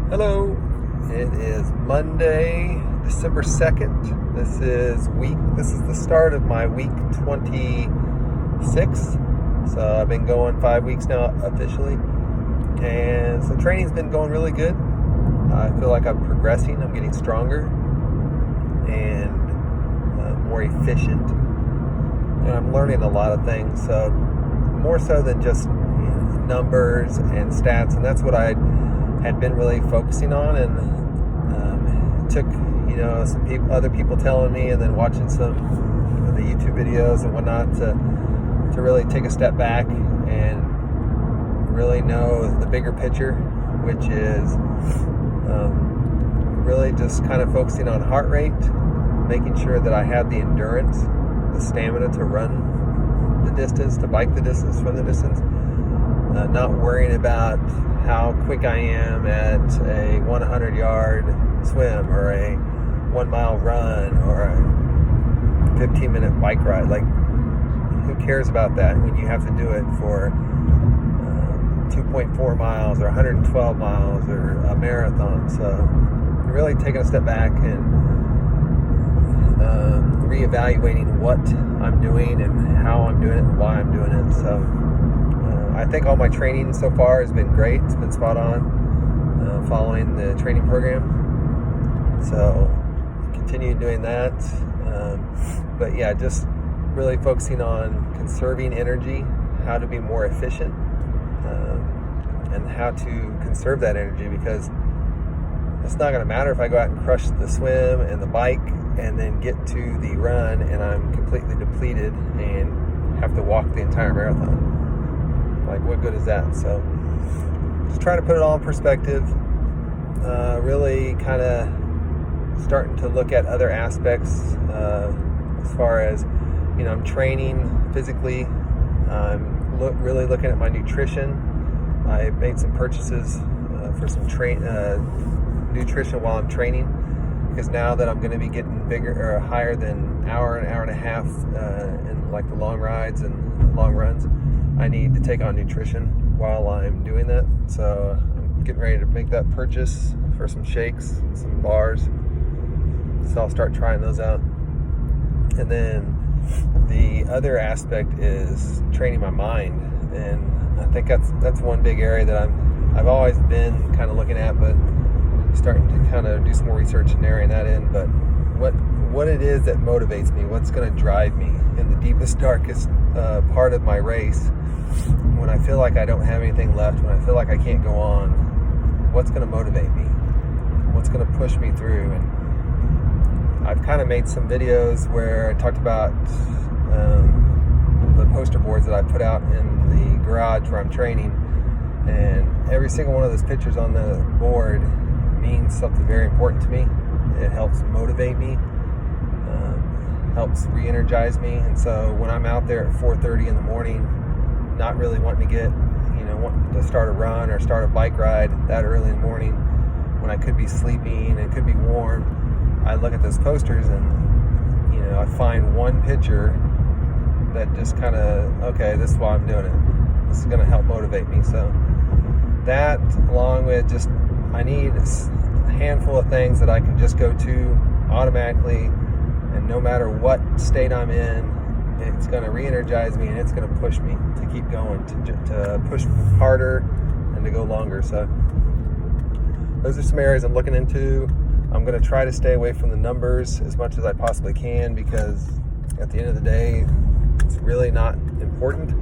Hello, it is Monday, December 2nd. This is the start of my week 26. So I've been going 5 weeks now officially. And so training's been going really good. I feel like I'm progressing, I'm getting stronger and more efficient. And I'm learning a lot of things. So more so than just numbers and stats, and that's what I had been really focusing on, and it took some other people telling me, and then watching some of the YouTube videos and whatnot to really take a step back and really know the bigger picture, which is really just kind of focusing on heart rate, making sure that I have the endurance, the stamina to run the distance, to bike the distance, run the distance. Not worrying about how quick I am at a 100-yard swim or a 1-mile run or a 15-minute bike ride. Like, who cares about that when you have to do it for 2.4 miles or 112 miles or a marathon? So really taking a step back and reevaluating what I'm doing and how I'm doing it and why I'm doing it. So I think all my training so far has been great. It's been spot on, following the training program. So continue doing that. But yeah, just really focusing on conserving energy, how to be more efficient, and how to conserve that energy, because it's not going to matter if I go out and crush the swim and the bike and then get to the run and I'm completely depleted and have to walk the entire marathon. Like, what good is that? So just trying to put it all in perspective, really kind of starting to look at other aspects, as far as, I'm training physically. I'm really looking at my nutrition. I made some purchases for some nutrition while I'm training, because now that I'm going to be getting bigger or higher than an hour and a half in like the long rides and long runs, I need to take on nutrition while I'm doing that. So I'm getting ready to make that purchase for some shakes and some bars. So I'll start trying those out. And then the other aspect is training my mind. And I think that's one big area that I've always been kind of looking at, but starting to kind of do some more research and narrowing that in. But what it is that motivates me, what's going to drive me in the deepest, darkest part of my race, when I feel like I don't have anything left, when I feel like I can't go on, what's going to motivate me? What's going to push me through? And I've kind of made some videos where I talked about the poster boards that I put out in the garage where I'm training, and every single one of those pictures on the board means something very important to me. It helps motivate me, helps re-energize me. And so when I'm out there at 4:30 in the morning, not really wanting to wanting to start a run or start a bike ride that early in the morning, when I could be sleeping and it could be warm, I look at those posters and, I find one picture that just kind of, okay, this is why I'm doing it. This is going to help motivate me. So that, along with just, I need a handful of things that I can just go to automatically, and no matter what state I'm in, it's going to re-energize me and it's going to push me to keep going, to push harder and to go longer. So those are some areas I'm looking into. I'm going to try to stay away from the numbers as much as I possibly can, because at the end of the day, it's really not important.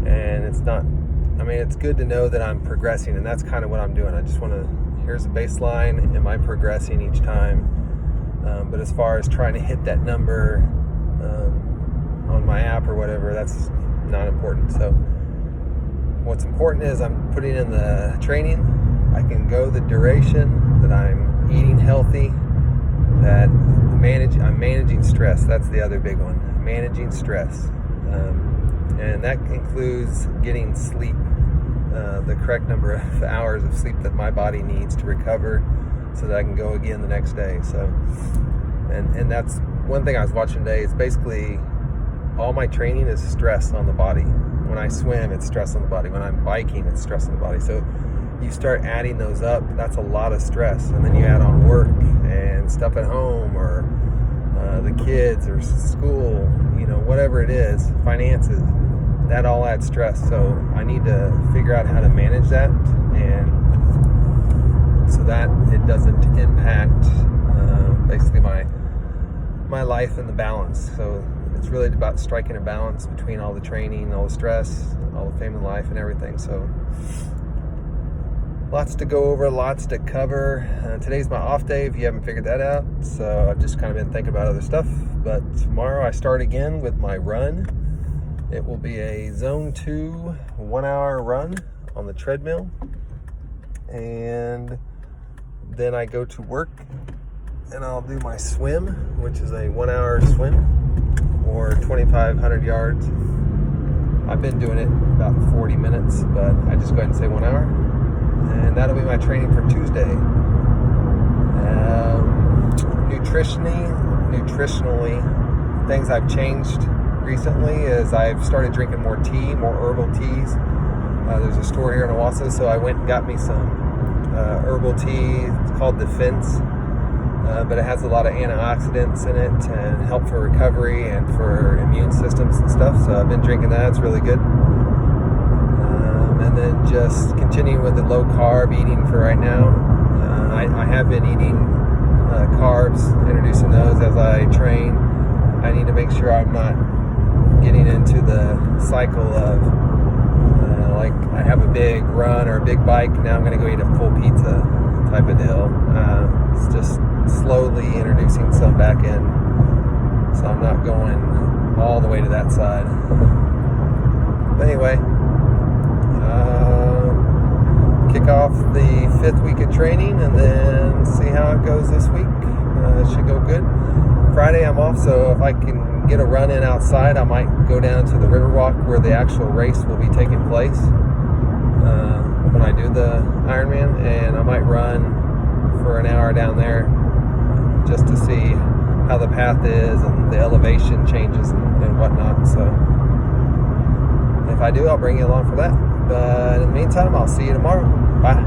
And it's not, it's good to know that I'm progressing, and that's kind of what I'm doing. I just want to, here's a baseline, am I progressing each time? But as far as trying to hit that number on my app or whatever, that's not important. So what's important is I'm putting in the training. I can go the duration, that I'm eating healthy, that I'm managing stress. That's the other big one, managing stress. And that includes getting sleep, the correct number of hours of sleep that my body needs to recover so that I can go again the next day. So, and that's one thing I was watching today. Is basically all my training is stress on the body. When I swim, it's stress on the body. When I'm biking, it's stress on the body. So you start adding those up, that's a lot of stress. And then you add on work and stuff at home, or the kids, or school, whatever it is, finances, that all adds stress. So I need to figure out how to manage that, and so that it doesn't impact basically my life and the balance. So it's really about striking a balance between all the training, all the stress, all the family life, and everything. So lots to go over, lots to cover. Today's my off day, if you haven't figured that out. So I've just kind of been thinking about other stuff. But tomorrow I start again with my run. It will be a zone 2 1 hour run on the treadmill. And then I go to work and I'll do my swim, which is a 1 hour swim or 2,500 yards. I've been doing it about 40 minutes, but I just go ahead and say 1 hour. And that'll be my training for Tuesday. Nutritionally, things I've changed recently is I've started drinking more tea, more herbal teas. There's a store here in Owasso, so I went and got me some herbal tea. It's called Defense, but it has a lot of antioxidants in it and help for recovery and for immune systems and stuff. So I've been drinking that. It's really good. And then just continuing with the low carb eating for right now. I have been eating carbs, introducing those as I train. I need to make sure I'm not getting into the cycle of like I have a big run or a big bike, now I'm going to go eat a full pizza type of deal. It's just slowly introducing some back in, so I'm not going all the way to that side. But anyway, kick off the 5th week of training and then see how it goes this week. It should go good. Friday I'm off, so if I can get a run in outside, I might go down to the Riverwalk where the actual race will be taking place when I do the Ironman, and I might run for an hour down there just to see how the path is and the elevation changes and whatnot. So if I do, I'll bring you along for that. But in the meantime, I'll see you tomorrow. Bye.